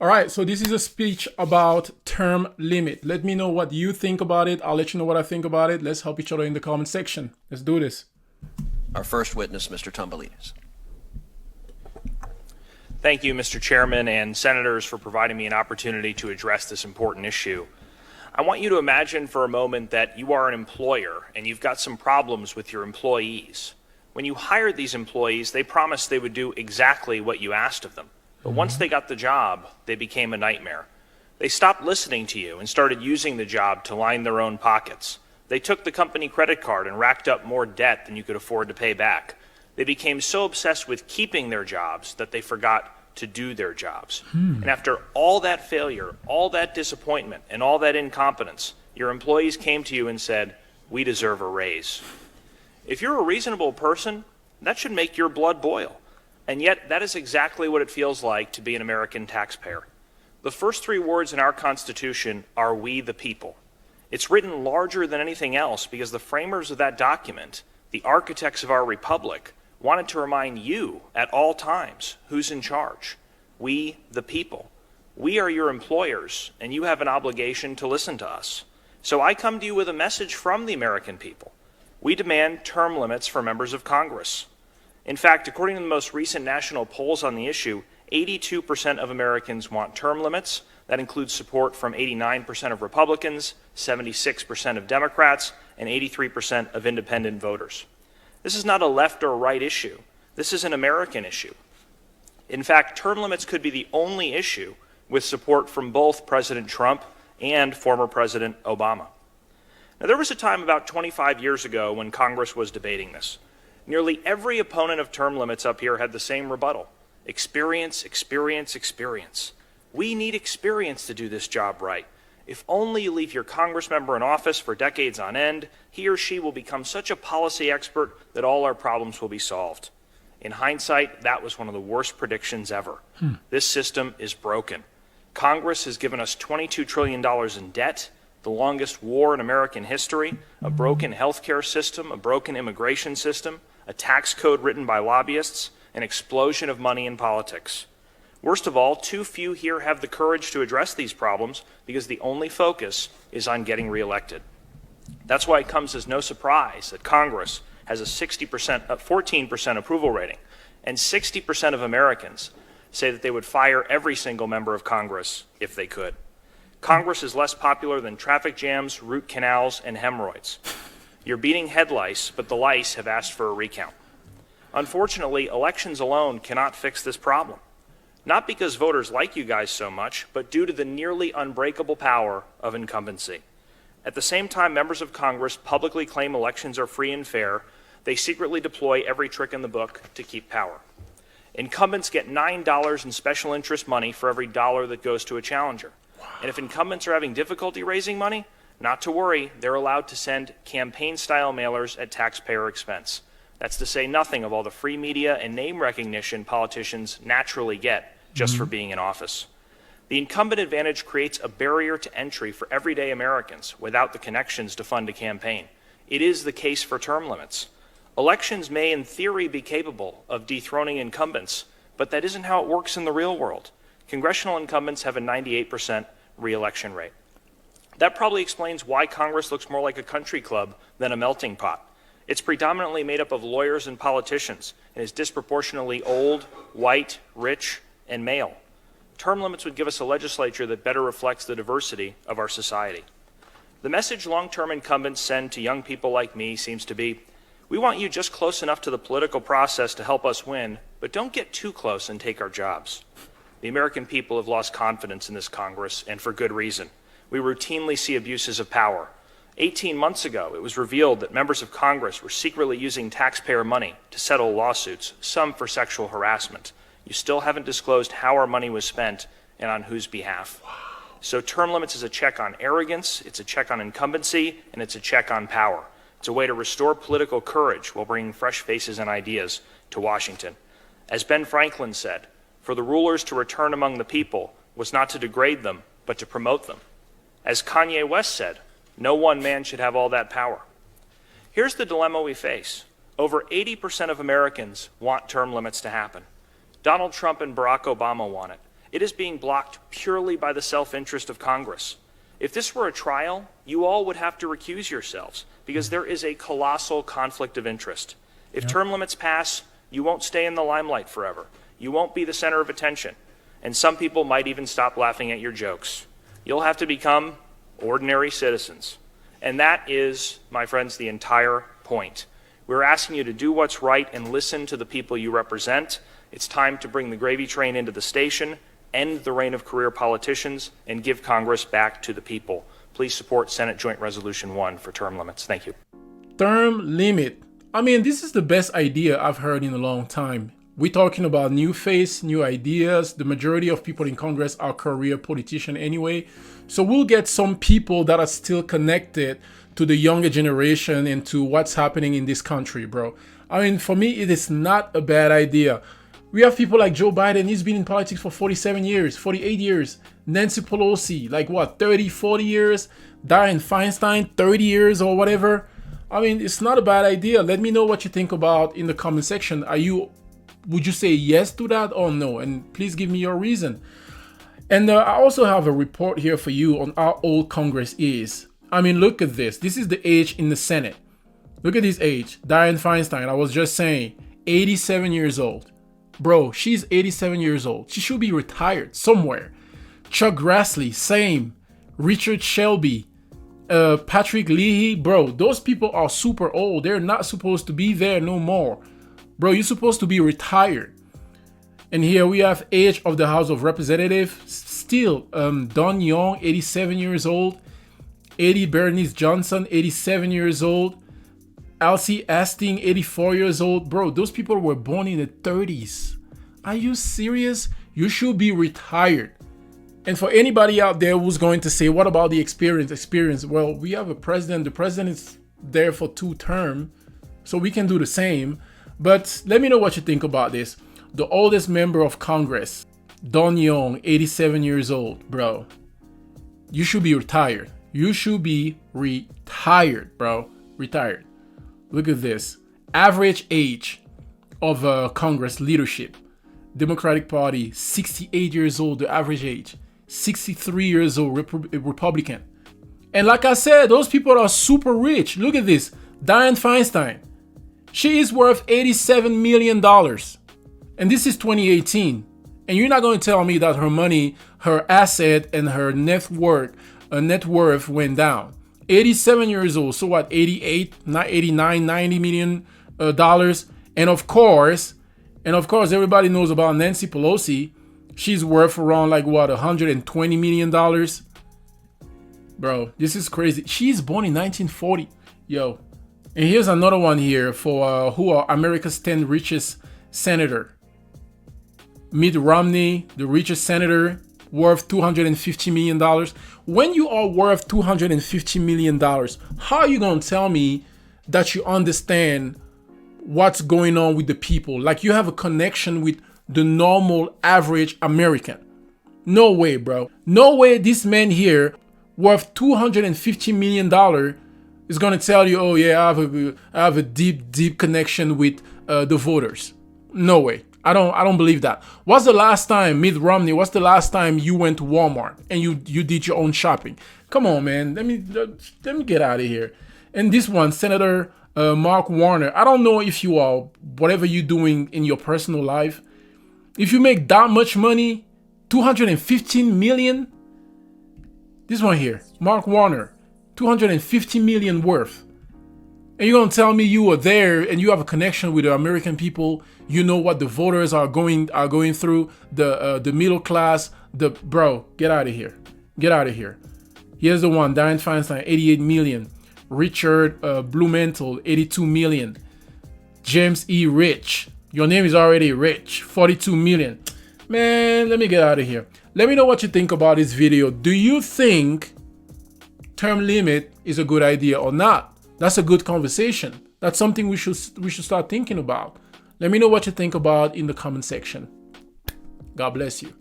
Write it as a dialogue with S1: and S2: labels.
S1: All right, so this is a speech about term limit. Let me know what you think about it. I'll let you know what I think about it. Let's help each other in the comment section. Let's do this.
S2: Our first witness, Mr. Tomboulides.
S3: Thank you, Mr. Chairman and Senators, for providing me an opportunity to address this important issue. I want you to imagine for a moment that you are an employer and you've got some problems with your employees. When you hired these employees, they promised they would do exactly what you asked of them. But once they got the job, they became a nightmare. They stopped listening to you and started using the job to line their own pockets. They took the company credit card and racked up more debt than you could afford to pay back. They became so obsessed with keeping their jobs that they forgot to do their jobs. And after all that failure, all that disappointment, and all that incompetence, your employees came to you and said, "We deserve a raise." If you're a reasonable person, that should make your blood boil. And yet, that is exactly what it feels like to be an American taxpayer. The first three words in our Constitution are "we the people." It's written larger than anything else because the framers of that document, the architects of our republic, wanted to remind you at all times who's in charge. We the people. We are your employers, and you have an obligation to listen to us. So I come to you with a message from the American people. We demand term limits for members of Congress. In fact, according to the most recent national polls on the issue, 82% of Americans want term limits. That includes support from 89% of Republicans, 76% of Democrats, and 83% of independent voters. This is not a left or right issue. This is an American issue. In fact, term limits could be the only issue with support from both President Trump and former President Obama. Now, there was a time about 25 years ago when Congress was debating this. Nearly every opponent of term limits up here had the same rebuttal: experience, experience, experience. We need experience to do this job right. If only you leave your Congress member in office for decades on end, he or she will become such a policy expert that all our problems will be solved. In hindsight, that was one of the worst predictions ever. This system is broken. Congress has given us $22 trillion in debt, the longest war in American history, a broken healthcare system, a broken immigration system, a tax code written by lobbyists, an explosion of money in politics. Worst of all, too few here have the courage to address these problems because the only focus is on getting reelected. That's why it comes as no surprise that Congress has a 14% approval rating, and 60% of Americans say that they would fire every single member of Congress if they could. Congress is less popular than traffic jams, root canals, and hemorrhoids. You're beating head lice, but the lice have asked for a recount. Unfortunately, elections alone cannot fix this problem. Not because voters like you guys so much, but due to the nearly unbreakable power of incumbency. At the same time members of Congress publicly claim elections are free and fair, they secretly deploy every trick in the book to keep power. Incumbents get $9 in special interest money for every dollar that goes to a challenger. And if incumbents are having difficulty raising money, not to worry, they're allowed to send campaign-style mailers at taxpayer expense. That's to say nothing of all the free media and name recognition politicians naturally get just for being in office. The incumbent advantage creates a barrier to entry for everyday Americans without the connections to fund a campaign. It is the case for term limits. Elections may in theory be capable of dethroning incumbents, but that isn't how it works in the real world. Congressional incumbents have a 98% re-election rate. That probably explains why Congress looks more like a country club than a melting pot. It's predominantly made up of lawyers and politicians and is disproportionately old, white, rich, and male. Term limits would give us a legislature that better reflects the diversity of our society. The message long-term incumbents send to young people like me seems to be, we want you just close enough to the political process to help us win, but don't get too close and take our jobs. The American people have lost confidence in this Congress, and for good reason. We routinely see abuses of power. 18 months ago, it was revealed that members of Congress were secretly using taxpayer money to settle lawsuits, some for sexual harassment. You still haven't disclosed how our money was spent and on whose behalf. So term limits is a check on arrogance, it's a check on incumbency, and it's a check on power. It's a way to restore political courage while bringing fresh faces and ideas to Washington. As Ben Franklin said, for the rulers to return among the people was not to degrade them, but to promote them. As Kanye West said, no one man should have all that power. Here's the dilemma we face. Over 80% of Americans want term limits to happen. Donald Trump and Barack Obama want it. It is being blocked purely by the self-interest of Congress. If this were a trial, you all would have to recuse yourselves because there is a colossal conflict of interest. If term limits pass, you won't stay in the limelight forever. You won't be the center of attention. And some people might even stop laughing at your jokes. You'll have to become ordinary citizens. And that is, my friends, the entire point. We're asking you to do what's right and listen to the people you represent. It's time to bring the gravy train into the station, end the reign of career politicians, and give Congress back to the people. Please support Senate Joint Resolution 1 for term limits. Thank you.
S1: Term limit. I mean, this is the best idea I've heard in a long time. We're talking about new face, new ideas. The majority of people in Congress are career politicians anyway. So we'll get some people that are still connected to the younger generation and to what's happening in this country, bro. I mean, for me, it is not a bad idea. We have people like Joe Biden. He's been in politics for 47 years, 48 years. Nancy Pelosi, like what, 30, 40 years? Dianne Feinstein, 30 years or whatever. I mean, it's not a bad idea. Let me know what you think about in the comment section. Would you say yes to that or no? And please give me your reason. And I also have a report here for you on how old Congress is. I mean, look at this. This is the age in the Senate. Look at this age. Dianne Feinstein, I was just saying, 87 years old. Bro, she's 87 years old. She should be retired somewhere. Chuck Grassley, same. Richard Shelby, Patrick Leahy, bro, those people are super old. They're not supposed to be there no more. Bro, you're supposed to be retired. And here we have age of the House of Representatives. Still, Don Young, 87 years old. Eddie Bernice Johnson, 87 years old. Elsie Asting, 84 years old. Bro, those people were born in the 30s. Are you serious? You should be retired. And for anybody out there who's going to say, what about the experience? Well, we have a president. The president is there for 2 terms, so we can do the same. But let me know what you think about this. The oldest member of Congress, Don Young, 87 years old, bro. You should be retired. You should be retired, bro. Retired. Look at this. Average age of Congress leadership. Democratic Party, 68 years old, the average age. 63 years old, Republican. And like I said, those people are super rich. Look at this. Dianne Feinstein. She is worth $87 million. And this is 2018. And you're not going to tell me that her money, her asset, and her net worth went down. 87 years old. So what, 88, not 89, 90 million dollars. And of course, everybody knows about Nancy Pelosi. She's worth around like what, $120 million. Bro, this is crazy. She's born in 1940. Yo. And here's another one here for who are America's 10 richest senator. Mitt Romney, the richest senator, worth $250 million. When you are worth $250 million, how are you going to tell me that you understand what's going on with the people? Like you have a connection with the normal average American. No way, bro. No way this man here worth $250 million is going to tell you, oh yeah, I have a deep connection with the voters. No way. I don't believe that. What's the last time, Mitt Romney, what's the last time you went to Walmart and you did your own shopping? Come on, man. Let me get out of here. And this one, Senator Mark Warner. I don't know if you are, whatever you're doing in your personal life, if you make that much money, 215 million. This one here, Mark Warner, 250 million worth. And you're gonna tell me you were there and you have a connection with the American people. You know what the voters are going through, the middle class. Bro, get out of here. Get out of here. Here's the one, Dianne Feinstein, 88 million. Richard Blumenthal, 82 million. James E. Rich, your name is already Rich, 42 million. Man, let me get out of here. Let me know what you think about this video. Do you think term limit is a good idea or not? That's a good conversation. That's something we should start thinking about. Let me know what you think about in the comment section. God bless you.